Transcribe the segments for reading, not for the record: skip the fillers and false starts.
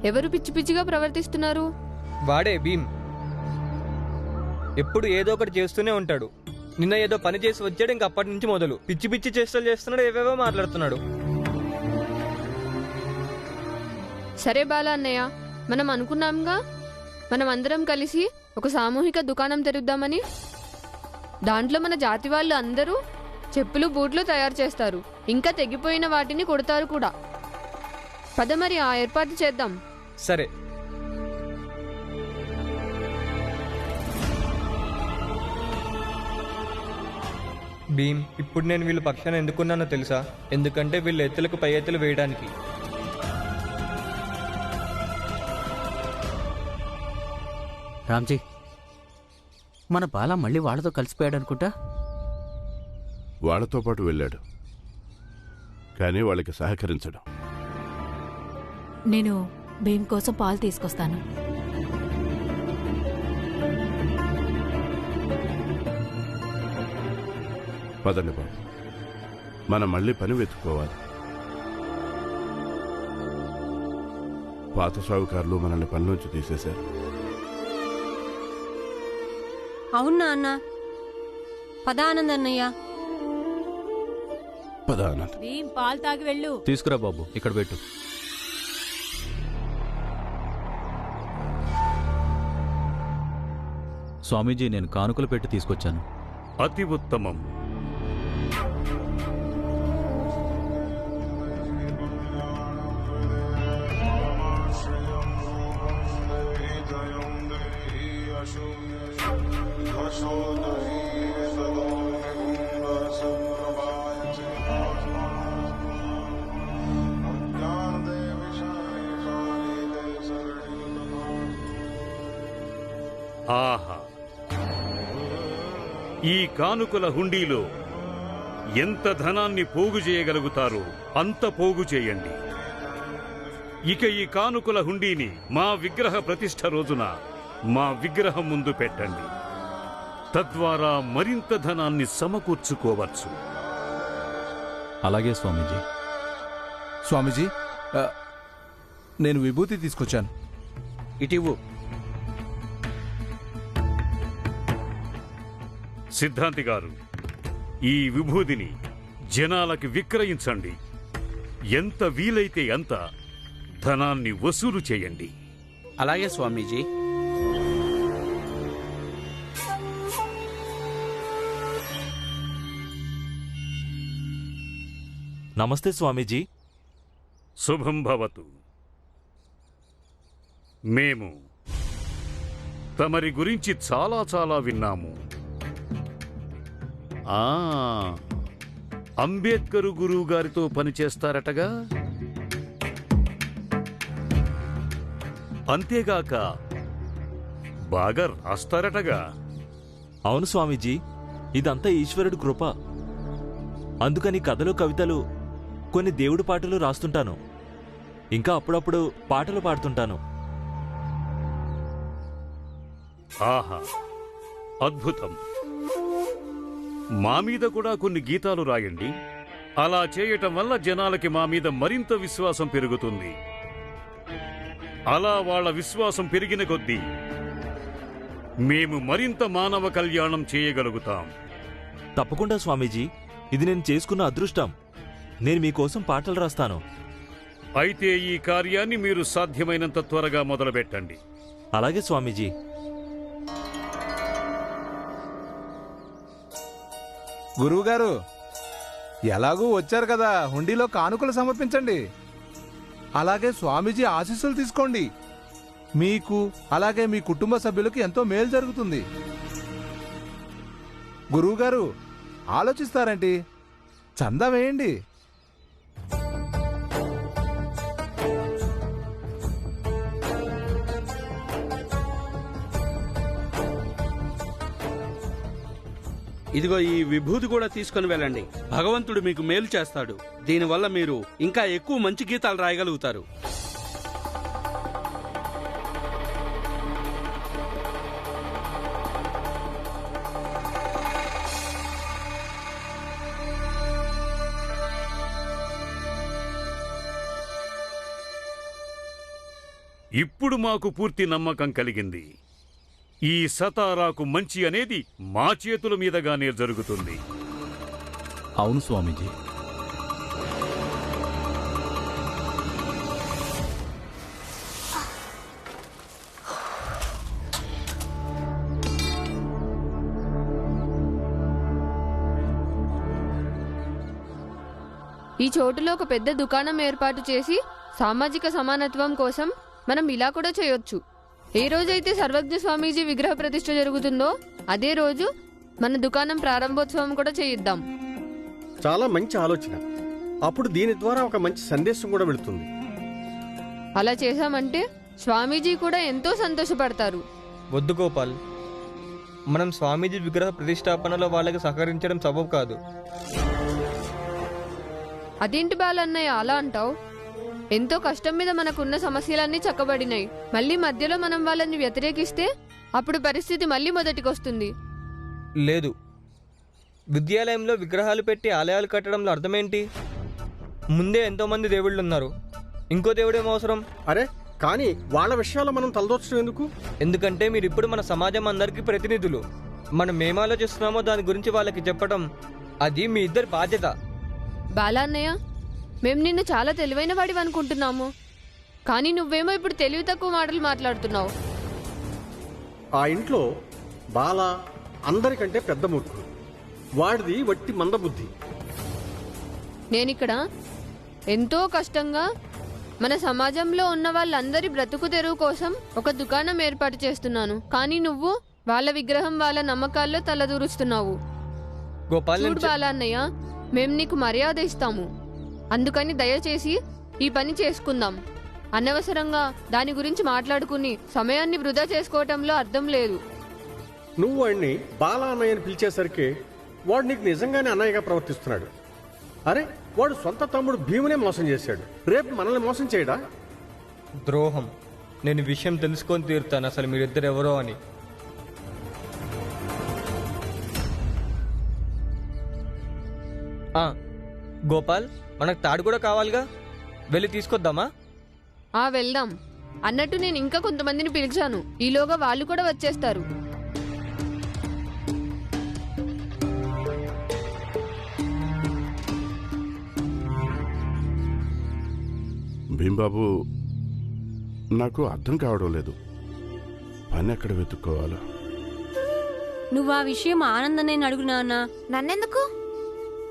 ఎవరు పిచ్చి పిచ్చిగా ప్రవర్తిస్తున్నారు? వాడే భీమ్. ఎప్పుడు ఏదో ఒకటి చేస్తూనే ఉంటాడు. నిన్న ఏదో పని చేసి వచ్చాడు, ఇంక అప్పటి నుంచి మొదలు పిచ్చి పిచ్చి చేష్టలు చేస్తున్నాడు, ఏవేవో మాట్లాడుతున్నాడు. సరే బాలా అన్నయ్య, మనం అనుకున్నాంగా మనం అందరం కలిసి ఒక సామూహిక దుకాణం తెరుద్దామని. దాంట్లో మన జాతి వాళ్ళు అందరూ చెప్పులు బూట్లు తయారు చేస్తారు, ఇంకా తెగిపోయిన వాటిని కొడతారు కూడా. పద మరి ఆ ఏర్పాటు చేద్దాం. సరే. భీమ్, ఇప్పుడు నేను వీళ్ళ పక్షాన ఎందుకున్నానో తెలుసా? ఎందుకంటే వీళ్ళ ఎత్తులకు పై ఎత్తులు వేయడానికి. రామ్జీ, మన బాల మళ్ళీ వాళ్ళతో కలిసిపోయాడు అనుకుంటా. వాళ్లతో పాటు వెళ్ళాడు, కానీ వాళ్ళకి సహకరించడం. నేను భీమ్ కోసం పాలు తీసుకొస్తాను. పదండి బాబు, మనం మళ్ళీ పని వెతుక్కోవాలి. పాత సాగుకారులు మనల్ని పనిలోంచి తీసేశారు. అవునా అన్న? పదానంద్ అన్నయ్య. పదానంద్, భీమ్ పాలు తాగి వెళ్ళు. తీసుకురా బాబు, ఇక్కడ పెట్టు. స్వామీజీ, నేను కానుకలు పెట్టి తీసుకొచ్చాను. అతి ఉత్తమం. ఆహా, ఈ కానుకల హుండీలో ఎంత ధనాన్ని పోగు చేయగలుగుతారో అంత పోగు చేయండి. ఇక ఈ కానుకల హుండీని మా విగ్రహ ప్రతిష్ఠ రోజున మా విగ్రహం ముందు పెట్టండి. తద్వారా మరింత ధనాన్ని సమకూర్చుకోవచ్చు. అలాగే స్వామీజీ. స్వామీజీ, నేను విభూతి తీసుకొచ్చాను. ఇటివ్వు. సిద్ధాంతి గారు, ఈ విభూదిని జనాలకి విక్రయించండి. ఎంత వీలైతే అంత ధనాన్ని వసూలు చేయండి. అలాగే స్వామీజీ. నమస్తే స్వామీజీ. శుభం భవతు. మేము తమరి గురించి చాలా చాలా విన్నాము. అంబేద్కర్ గురువు గారితో పనిచేస్తారటగా? అంతేగాక బాగా రాస్తారటగా? అవును స్వామీజీ, ఇదంతా ఈశ్వరుడి కృప. అందుకని కథలు, కవితలు, కొన్ని దేవుడి పాటలు రాస్తుంటాను. ఇంకా అప్పుడప్పుడు పాటలు పాడుతుంటాను. ఆహా, అద్భుతం. మా మీద కూడా కొన్ని గీతాలు రాయండి. అలా చేయటం వల్ల జనాలకి మా మీద మరింత విశ్వాసం పెరుగుతుంది. అలా వాళ్ళ విశ్వాసం పెరిగిన కొద్దీ మేము మరింత మానవ కళ్యాణం చేయగలుగుతాం. తప్పకుండా స్వామీజీ, ఇది నేను చేసుకున్న అదృష్టం. నేను మీకోసం పాటలు రాస్తాను. అయితే ఈ కార్యాన్ని మీరు సాధ్యమైనంత త్వరగా మొదలుపెట్టండి. అలాగే స్వామీజీ. గురువుగారు, ఎలాగూ వచ్చారు కదా, హుండీలో కానుకలు సమర్పించండి. అలాగే స్వామీజీ ఆశీస్సులు తీసుకోండి. మీకు అలాగే మీ కుటుంబ సభ్యులకు ఎంతో మేలు జరుగుతుంది. గురువుగారు, ఆలోచిస్తారేంటి? చందా వేయండి. ఇదిగో ఈ విభూతి కూడా తీసుకుని వెళ్ళండి. భగవంతుడు మీకు మేలు చేస్తాడు. దీనివల్ల మీరు ఇంకా ఎక్కువ మంచి గీతాలు రాయగలుగుతారు. ఇప్పుడు మాకు పూర్తి నమ్మకం కలిగింది. ఈ సతారాకు మంచి అనేది మా చేతుల మీదగానే జరుగుతుంది. అవును స్వామీజీ. ఈ చోటులో ఒక పెద్ద దుకాణం ఏర్పాటు చేసి సామాజిక సమానత్వం కోసం మనం ఇలా కూడా చేయొచ్చు. ఏ రోజైతే సర్వజ్ఞ స్వామీజీ విగ్రహ ప్రతిష్ఠ జరుగుతుందో అదే రోజు మన దుకాణం ప్రారంభోత్సవం కూడా చేయిద్దాం. చాలా మంచి ఆలోచన. అప్పుడు దీని ద్వారా ఒక మంచి సందేశం కూడా వెళుతుంది. అలా చేశామంటే స్వామీజీ కూడా ఎంతో సంతోషపడతారు. వద్దు గోపాల్, మనం స్వామీజీ విగ్రహ ప్రతిష్టాపనలో వాళ్ళకి సహకరించడం సబబు కాదు. అదేంటి బాలన్నయ్య అలా అంటావు? ఎంతో కష్టం మీద మనకున్న సమస్యలన్నీ చక్కబడినాయి. మళ్ళీ మధ్యలో మనం వాళ్ళని వ్యతిరేకిస్తే అప్పుడు పరిస్థితి మళ్ళీ మొదటికొస్తుంది. లేదు, విద్యాలయంలో విగ్రహాలు పెట్టి ఆలయాలు కట్టడంలో అర్థమేంటి? ముందే ఎంతోమంది దేవుళ్ళు ఉన్నారు, ఇంకో దేవుడేం అవసరం? అరే కానీ వాళ్ళ విషయాల్లో మనం తలదోచడం ఎందుకు? ఎందుకంటే మీరు ఇప్పుడు మన సమాజం అందరికీ ప్రతినిధులు. మనం ఏం ఆలోచిస్తున్నామో దాని గురించి వాళ్ళకి చెప్పడం అది మీ ఇద్దరి బాధ్యత. బాలన్నయ్య, మేము నిన్ను చాలా తెలివైన వాడివి అనుకుంటున్నాము, కానీ నువ్వేమో ఇప్పుడు తెలివి తక్కువ మాటలు మాట్లాడుతున్నావు. ఆ ఇంట్లో బాల అందరికంటే పెద్ద మూర్ఖుడు. వాడిది వట్టి మందబుద్ధి. నేనిక్కడ ఎంతో కష్టంగా మన సమాజంలో ఉన్న వాళ్ళందరి బ్రతుకు తెరువు కోసం ఒక దుకాణం ఏర్పాటు చేస్తున్నాను, కానీ నువ్వు వాళ్ళ విగ్రహం వాళ్ళ నమ్మకాల్లో తలదూరుస్తున్నావు. గోపాల్, చూడు బాలన్నయ్య, మేము నీకు మర్యాద ఇస్తాము, అందుకని దయచేసి ఈ పని చేసుకుందాం. అనవసరంగా దాని గురించి మాట్లాడుకుని సమయాన్ని వృధా చేసుకోవటంలో అర్థం లేదు. నువ్వు వాడిని బాల అన్నయ్యని పిలిచేసరికి వాడు నీకు నిజంగానే అన్నయ్యగా ప్రవర్తిస్తున్నాడు. అరే వాడు సొంత తమ్ముడు భీమునే మోసం చేశాడు, రేపు మనల్ని మోసం చేయడా? ద్రోహం. నేను విషయం తెలుసుకొని తీరుతాను అసలు మీరిద్దరు ఎవరో అని. గోపాల్, మనకు తాడు కూడా కావాలిగా, వెళ్ళి తీసుకొద్దామా? వెళ్దాం. అన్నట్టు నేను ఇంకా కొంతమందిని పిలిచాను, ఈలోగా వాళ్ళు కూడా వచ్చేస్తారు. భీంబాబు, నాకు అర్థం కావడం లేదు, పని ఎక్కడ వెతుక్కోవాలో. నువ్వు ఆ విషయం ఆనందనే అడుగునా అన్నా? నన్నెందుకు?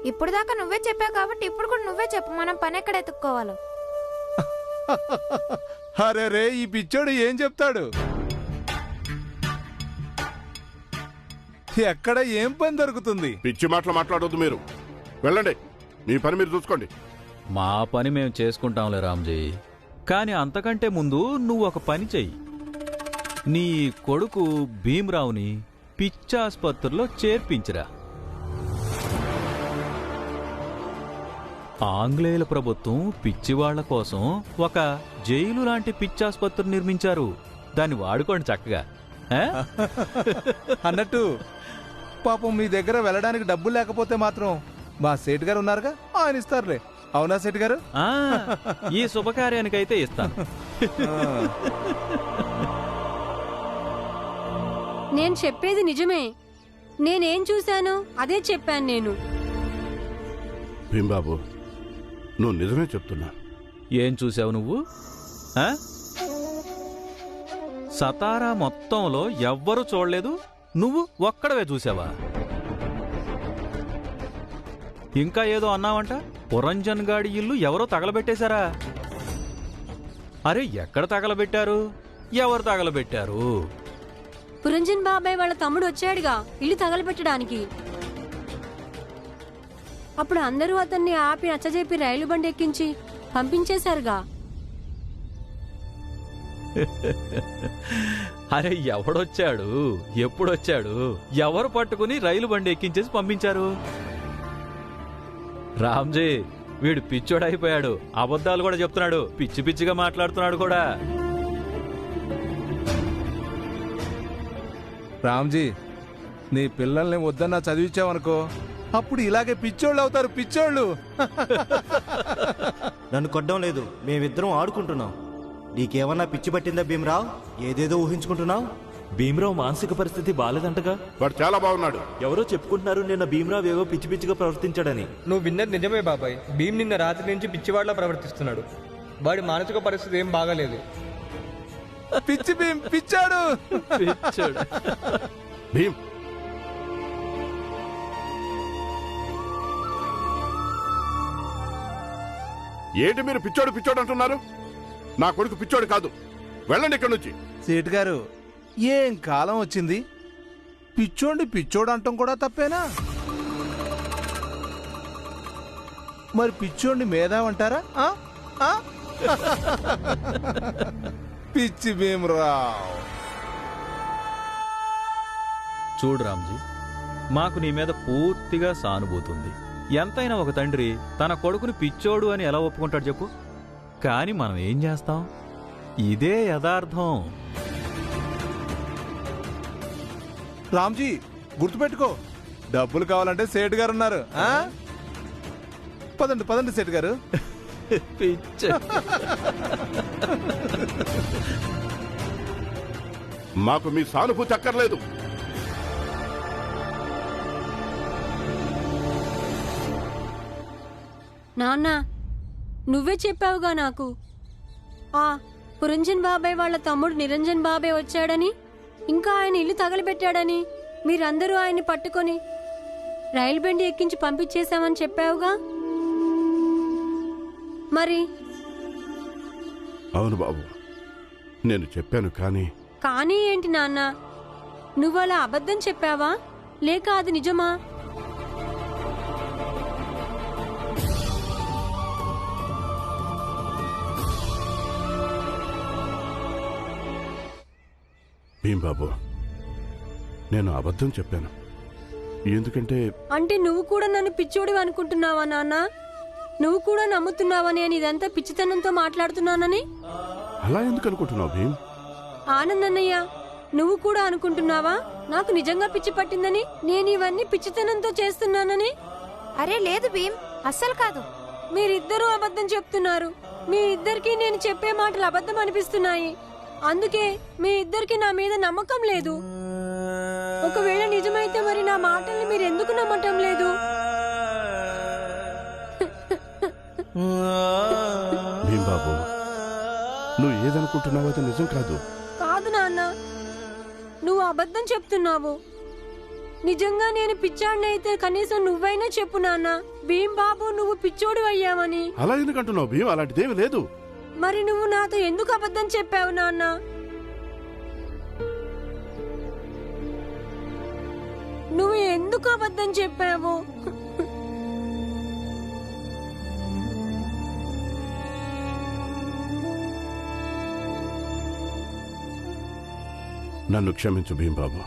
ఇప్పుడు దాకా నువ్వే చెప్పావు కాబట్టి ఇప్పుడు కూడా నువ్వే చెప్పు, మనం పని ఎక్కడ ఎత్తుక్కోవాలో. అరే రే, ఈ పిచ్చోడు ఏం చెప్తాడు? ఎక్కడ ఏం పని దొరుకుతుంది? పిచ్చి మాటలు మాట్లాడొద్దు మీరు. వెళ్ళండి, మీ పని మీరు చూసుకోండి. మా పని మేము చేసుకుంటాంలే రామ్జీ, కానీ అంతకంటే ముందు నువ్వు ఒక పని చెయ్యి. నీ కొడుకు భీమ్రావుని పిచ్చాసుపత్రిలో చేర్పించిరా. ఆంగ్లేయుల ప్రభుత్వం పిచ్చివాళ్ల కోసం ఒక జైలు లాంటి పిచ్చాసుపత్రి నిర్మించారు. దాన్ని వాడుకోండి చక్కగా. అన్నట్టు పాపం మీ దగ్గర వెళ్ళడానికి డబ్బులు లేకపోతే మాత్రం మా సేటు గారు ఉన్నారుగా, ఆయన ఇస్తారులే. అవునా సేటు గారు? ఈ శుభకార్యానికైతే ఇస్తాను. నేను చెప్పేది నిజమే. నేనేం చూశాను అదే చెప్పాను నేను. భీంబాబు, నువ్వు నిజమే చెప్తున్నా. ఏం చూసావు నువ్వు? సతారా మొత్తంలో ఎవ్వరూ చూడలేదు, నువ్వు ఒక్కడవే చూసావా? ఇంకా ఏదో అన్నావంట, పురంజన్ గాడి ఇల్లు ఎవరో తగలబెట్టేశారా? అరే ఎక్కడ తగలబెట్టారు? ఎవరు తగలబెట్టారు? పురంజన్ బాబాయ్ వాళ్ళ తమ్ముడు వచ్చాడుగా ఇల్లు తగలబెట్టడానికి. అప్పుడు అందరూ అతన్ని ఆపి నచ్చజెప్పి రైలు బండి ఎక్కించి పంపించేశారుగా. అరే ఎవడొచ్చాడు, ఎప్పుడొచ్చాడు, ఎవరు పట్టుకుని రైలు బండి ఎక్కించేసి పంపించారు? రామ్జీ, వీడు పిచ్చోడైపోయాడు, అబద్ధాలు కూడా చెప్తున్నాడు, పిచ్చి పిచ్చిగా మాట్లాడుతున్నాడు కూడా. రామ్జీ, నీ పిల్లల్ని వద్దన్నా చదివించావనుకో, అప్పుడు ఇలాగే పిచ్చోళ్ళు అవుతారు, పిచ్చోళ్ళు. నన్ను కొట్టడం లేదు, మేమిద్దరం ఆడుకుంటున్నాం. నీకేమన్నా పిచ్చి పట్టిందా భీమరావు? ఏదేదో ఊహించుకుంటున్నావు. భీమరావు మానసిక పరిస్థితి బాలేదంటగా. వాడు చాలా బాగున్నాడు. ఎవరో చెప్పుకుంటున్నారు నిన్న భీమరావు ఏవో పిచ్చి పిచ్చిగా ప్రవర్తించాడని. నువ్వు విన్నది నిజమే బాబాయ్. భీమ్ నిన్న రాత్రి నుంచి పిచ్చివాడిలా ప్రవర్తిస్తున్నాడు. వాడి మానసిక పరిస్థితి ఏం బాగాలేదు. పిచ్చి భీమ్ పిచ్చాడు. భీమ్ ఏంటి మీరు పిచ్చోడు పిచ్చోడు అంటున్నారు? నా కొడుకు పిచ్చోడు కాదు. వెళ్ళండి ఇక్కడి నుంచి. సేటు గారు, ఏం కాలం వచ్చింది? పిచ్చోండి పిచ్చోడు అంటాం కూడా తప్పేనా? మరి పిచ్చోండి మేధావంటారా? పిచ్చి భీమరావు. చూడు రామ్జీ, మాకు నీ మీద పూర్తిగా సానుభూతి ఉంది. ఎంతైనా ఒక తండ్రి తన కొడుకుని పిచ్చోడు అని ఎలా ఒప్పుకుంటాడు చెప్పు? కాని మనం ఏం చేస్తాం? ఇదే యథార్థం. రామ్జీ, గుర్తుపెట్టుకో, డబ్బులు కావాలంటే సేటు గారు ఉన్నారు. పదండి పదండి సేటు గారు. పిచ్చ మాకు మీ సానుభూతి అక్కర్లేదు. నాన్న, నువ్వే చెప్పావుగా నాకు, ఆ పురంజన్ బాబాయ్ వాళ్ళ తమ్ముడు నిరంజన్ బాబాయ్ వచ్చాడని, ఇంకా ఆయన ఇల్లు తగలబెట్టాడని, మీరందరూ ఆయన్ని పట్టుకొని రైలు బండి ఎక్కించి పంపించేశామని చెప్పావుగా. మరి అవును బాబు, నేను చెప్పాను. కానీ ఏంటి నాన్న, నువ్వలా అబద్ధం చెప్పావా లేక అది నిజమా? భీమ్ బాబు, నేను అబద్ధం చెప్పాను. ఎందుకంటే అంటే నువ్వు కూడా నన్ను పిచ్చోడివి అనుకుంటున్నావా నాన్న? నువ్వు కూడా నమ్ముతున్నావని నేను ఇదంతా పిచ్చితనంతో మాట్లాడుతున్నానని? అలా ఎందుకు అనుకుంటున్నావు భీమ్? ఆనందన్నయ్య, నువ్వు కూడా అనుకుంటున్నావా నాకు నిజంగా పిచ్చి పట్టిందని, నేను ఇవన్నీ పిచ్చితనంతో చేస్తున్నానని? అరే లేదు భీమ్, అస్సలు కాదు. మీరిద్దరూ అబద్ధం చెప్తున్నారు. మీ ఇద్దరికి నేను చెప్పే మాటలు అబద్ధం అనిపిస్తున్నాయి. అందుకే మీ ఇద్దరికి నా మీద నమ్మకం లేదు. ఒకవేళ నిజమైతే మరి నా మాటల్ని మీరు ఎందుకు నమ్మటం లేదు? భీమ్ బాబు, నువ్వు ఏదనుకుంటున్నావో అది నిజం కాదు. కాదు నాన్న, నువ్వు అబద్ధం చెప్తున్నావు. నిజంగా నేను పిచ్చాడిని అయితే కనీసం నువ్వైనా చెప్పు నాన్న. భీమ్ బాబు, నువ్వు పిచ్చోడు అయ్యావని. అలా ఎందుకంటున్నావు భీమ్? అలాంటిదేమీ లేదు. మరి నువ్వు నాతో ఎందుకు అబద్ధం చెప్పావు నాన్న? నువ్వు ఎందుకు అబద్ధం చెప్పావు? నన్ను క్షమించు భీమ్ బాబు.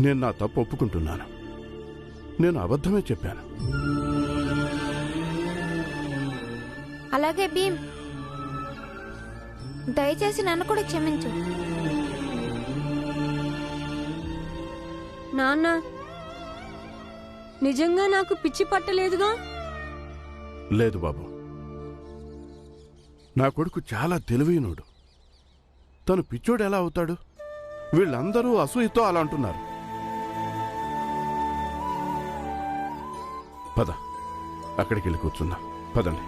నేను నా తప్పు ఒప్పుకుంటున్నాను. నేను అబద్ధమే చెప్పాను. అలాగే భీమ్, దయచేసి నన్ను కూడా క్షమించు. నాన్న, నిజంగా నాకు పిచ్చి పట్టలేదుగా? లేదు బాబు, నా కొడుకు చాలా తెలివైనోడు. తను పిచ్చోడు ఎలా అవుతాడు? వీళ్ళందరూ అసూయతో అలా అంటున్నారు. పద, అక్కడికి వెళ్ళి కూర్చుందాం. పదండి.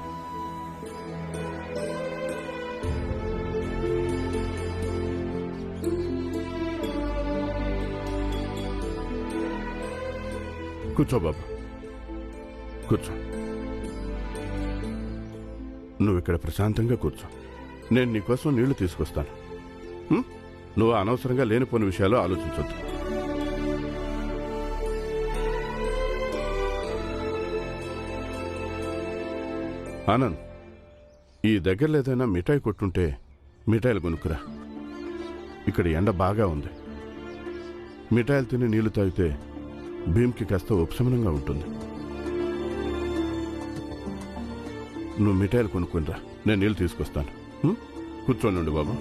కూర్చో బాబు, కూర్చో. నువ్వు ఇక్కడ ప్రశాంతంగా కూర్చో. నేను నీకోసం నీళ్లు తీసుకొస్తాను. నువ్వు అనవసరంగా లేనిపోని విషయాలు ఆలోచించొద్దు. ఆనంద్, ఈ దగ్గరలో ఏదైనా మిఠాయి కొట్టుంటే మిఠాయిలు కొనుక్కురా. ఇక్కడ ఎండ బాగా ఉంది. మిఠాయిలు తిని నీళ్లు తాగితే భీమ్కి కాస్త ఉపశమనంగా ఉంటుంది. నువ్వు మిఠాయిలు కొనుక్కునిరా, నేను నీళ్ళు తీసుకొస్తాను. కూర్చోండి బాబు.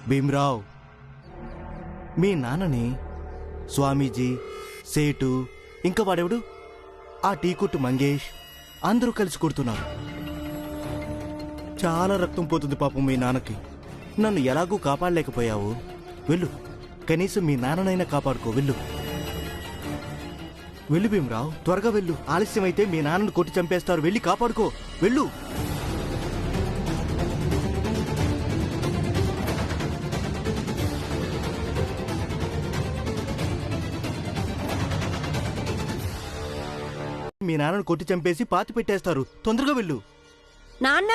భీమ్రావ్, మీ నాన్నని స్వామీజీ, సేటు, ఇంకా వాడెవడు ఆ టీ కొట్టు మంగేష్ అందరూ కలిసి కొడుతున్నారు. చాలా రక్తం పోతుంది పాపం మీ నాన్నకి. నన్ను ఎలాగూ కాపాడలేకపోయావు. వెళ్ళు, కనీసం మీ నాన్ననైనా కాపాడుకో. వెళ్ళు వెళ్ళు భీమ్రావ్, త్వరగా వెళ్ళు. ఆలస్యం అయితే మీ నాన్నను కొట్టి చంపేస్తారు. వెళ్ళి కాపాడుకో. వెళ్ళు. మీ నాన్నను కొట్టి చంపేసి పాతి పెట్టేస్తారు. తొందరగా వెళ్ళు. నాన్న,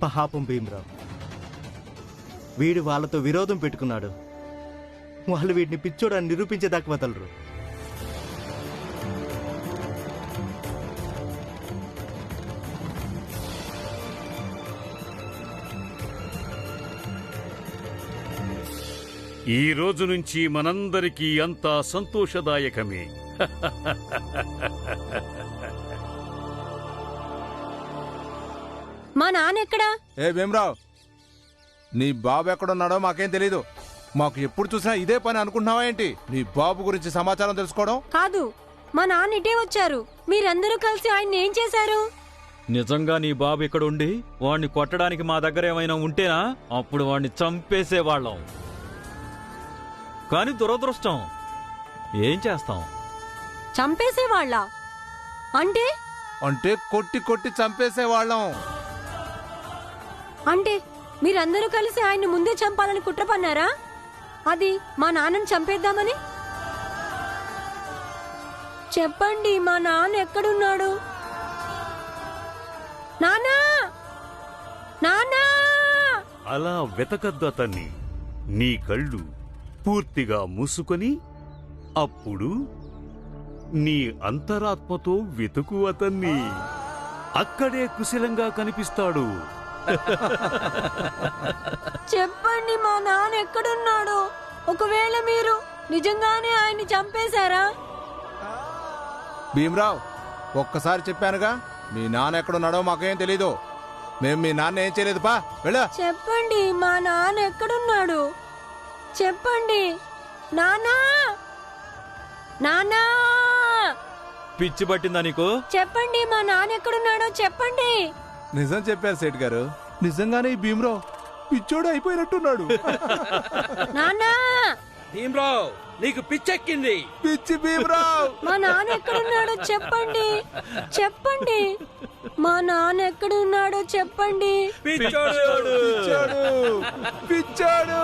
పాపం భీమ్రావ్, వీడు వాళ్ళతో విరోధం పెట్టుకున్నాడు. వాళ్ళు వీడిని పిచ్చోడని నిరూపించేదాకా వదలరు. ఈ రోజు నుంచి మనందరికీ అంతా సంతోషదాయకమే. మా నాన్న ఎక్కడా? ఏ భీమ్రావ్, నీ బాబు ఎక్కడున్నాడో మాకేం తెలీదు. మాకు ఎప్పుడు చూసినా ఇదే పని అనుకుంటున్నావా ఏంటి? నీ బాబు గురించి సమాచారం తెలుసుకోవడం కాదు, మా నాన్న ఇటే వచ్చారు. మీరందరూ కలిసి ఆయన్ని ఏం చేశారు? నిజంగా నీ బాబు ఇక్కడ ఉండి వాణ్ణి కొట్టడానికి మా దగ్గర ఏమైనా ఉంటేనా అప్పుడు వాణ్ణి చంపేసేవాళ్ళం. కానీ దురదృష్టం, ఏం చేస్తాం? చంపేసేవాళ్ళ అంటే? అంటే కొట్టి కొట్టి చంపేసేవాళ్ళం. అంటే మీరందరూ కలిసి ఆయన్ని ముందే చంపాలని కుట్ర పన్నారా? అది మా నాన్నని చంపేద్దామని? చెప్పండి, మా నాన్న ఎక్కడున్నాడు? నాన్నా, నాన్నా! అలా వెతకద్దు అతన్ని. నీ కళ్ళు పూర్తిగా మూసుకొని అప్పుడు నీ అంతరాత్మతో వెతుకు అతన్ని. అక్కడే కుశలంగా కనిపిస్తాడు. చెప్పండి, మా నాన్న ఎక్కడున్నాడు? ఒకవేళ మీరు నిజంగానే ఆయన్ని చంపేశారా? భీమ్రావ్, ఒక్కసారి చెప్పానుగా, మీ నాన్న ఎక్కడున్నాడో మాకేం తెలీదు. మేము మీ నాన్న ఏం చేయలేదు. పా వెళ్ళ. చెప్పండి, మా నాన్న ఎక్కడున్నాడు? చెప్పండి నాన్నా, నాన్నా! పిచ్చి పట్టిందా నీకు? చెప్పండి, మా నాన్న ఎక్కడున్నాడో చెప్పండి. నిజం చెప్పారు సేట్ గారు. నిజంగానే ఈ భీమ్రావ్ పిచ్చోడు అయిపోయినట్టున్నాడు. నాన్నా! భీమ్రావ్, నీకు పిచ్చెక్కింది. పిచ్చి భీమ్రావ్! మా నాన్న ఎక్కడున్నాడో చెప్పండి. చెప్పండి, మా నాన్న ఎక్కడున్నాడో చెప్పండి. పిచ్చోడు! పిచ్చోడు!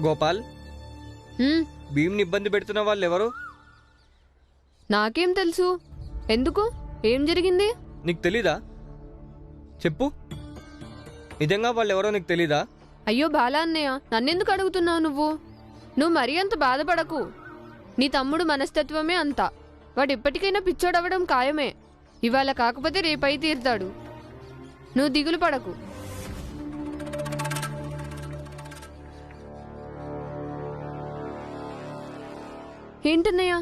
గోపాల్, భీమ్ని ఇబ్బంది పెడుతున్న వాళ్ళు ఎవరు? నాకేం తెలుసు? ఎందుకు? ఏం జరిగింది? నీకు తెలీదా? చెప్పు. నిజంగా వాళ్ళు ఎవరో నీకు తెలీదా? అయ్యో బాలా అన్నయ్య, నన్నెందుకు అడుగుతున్నావు నువ్వు? నువ్వు మరీ అంత బాధపడకు. నీ తమ్ముడు మనస్తత్వమే అంత. వాడు ఇప్పటికైనా పిచ్చోడవడం ఖాయమే. ఇవాళ కాకపోతే రేపై తీరుతాడు. నువ్వు దిగులు పడకు. ఏంటన్నయ్య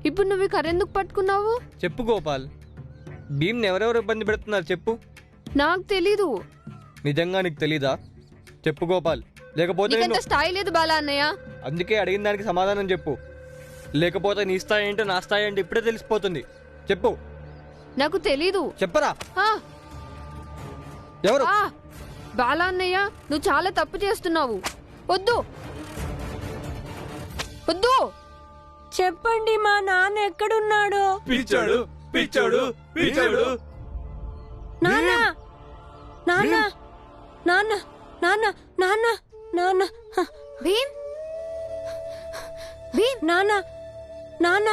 ఇప్పుడు నువ్వు ఈ కర్ర ఎందుకు పట్టుకున్నావు? చెప్పు గోపాల్, భీమ్ని ఎవరెవరు ఇబ్బంది పెడుతున్నారు చెప్పు. నాకు తెలీదు. నిజంగా నీకు తెలీదా? చెప్పు గోపాల్, లేకపోతే నీకంత స్థాయి లేదు బాలా అన్నయ్య. అందుకే అడిగిన దానికి సమాధానం చెప్పు. లేకపోతే నీ స్థాయి ఏంటో నా స్థాయి ఏంటో ఇప్పుడే తెలిసిపోతుంది. చెప్పు. నాకు తెలీదు. చెప్పరా? ఎవరు? బాలా అన్నయ్య, నువ్వు చాలా తప్పు చేస్తున్నావు. వద్దు వద్దు. చెప్పండి, మా నాన్న ఎక్కడున్నాడో? పిచ్చాడు! పిచ్చాడు! పిచ్చాడు! నాన్న, నాన్న, నాన్న, నాన్న, నాన్న, నాన్న! భీమ్, నాన్న, నాన్న,